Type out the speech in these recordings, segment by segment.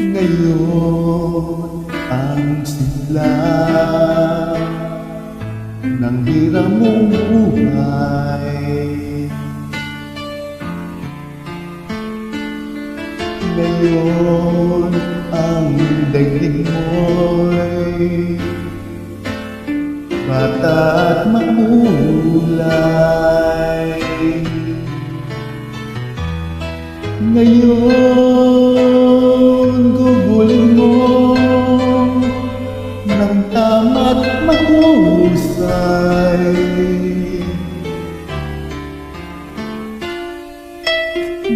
Ngayon ang sigla ng hirap mong buhay. Ngayon ang daigdig mo'y bata at makulay. Ngayon gugulin mo ng tama't mahusay.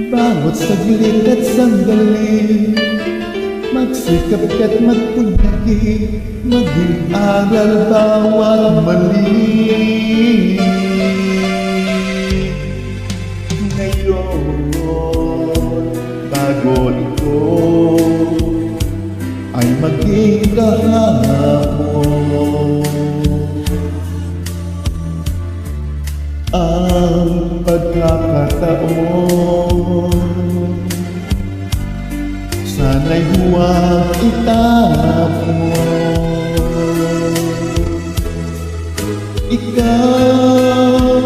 Bawat saglit at sandali, magsikap ka't magpunyagi, maging aral bawat mali. Ngayon, bago ito ay maging kahapon. Ang pagkakataon, sana'y huwag itapon. Ikaw,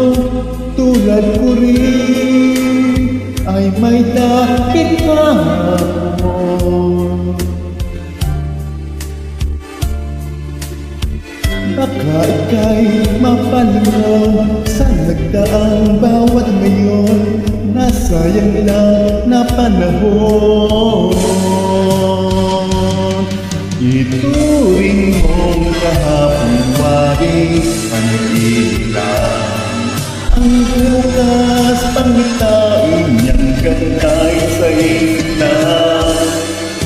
tulad ko rin, ay may dapit kahapon. Baka ika'y mapalingon sa nagdaang bawat ngayon, nasayang lang na panahon. Ituring mong kahapon wari panaginip lang, ang bukas pangitain niyang ganda'y sa isla.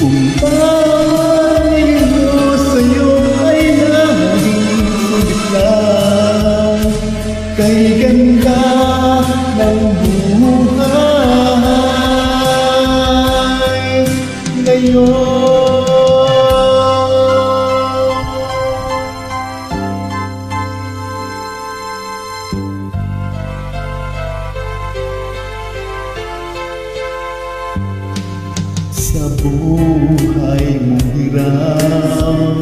Kung bawat ngayon sa'yo ay laging sulit lang, kay ganda ng buhay ngayon. Sa buhay mong hirap,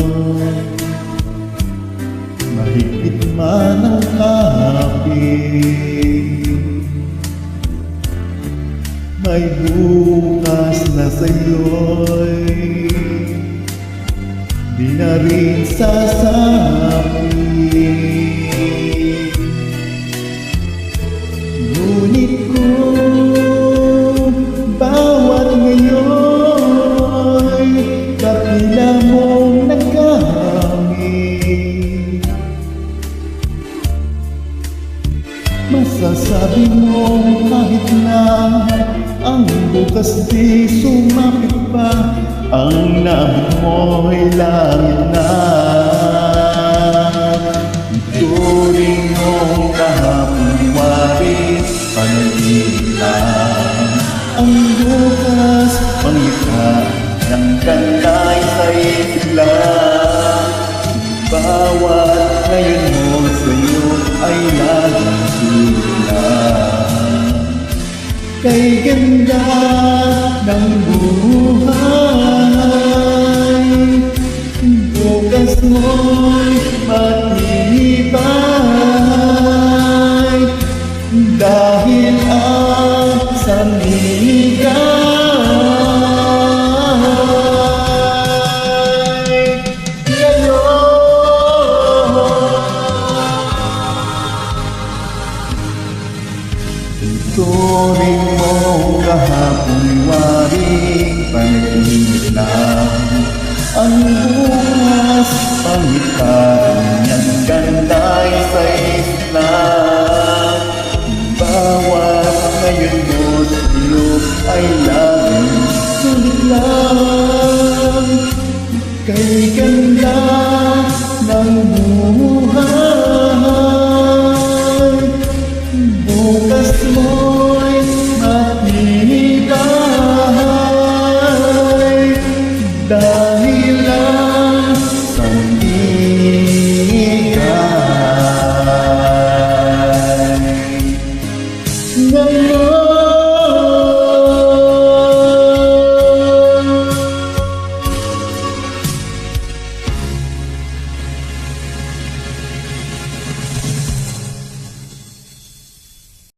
mahigpit man ang kapit, may bukas na sa'yo'y di na rin sasapit. Ngunit kung bawat ngayon kapila mong nagkamit, masasabi mo kahit na ang bukas di sumapit pa, ang namin mo'y langit na. Ituring mong kahapon wari panaginip lang, ang bukas pangita ng ganda'y sa isla. Bawat ngayon mo sa'yo ay laging sulat, kay ganda ng buhay. Bukas mo'y matibay, dahil ang sanigay ngayon. Ituring mo kahapon waring panaginip lang, ang bukas pangitain niyang ganda'y sa isla. Bawat ngayon mo sa'yo ay laging sulit lang, kay ganda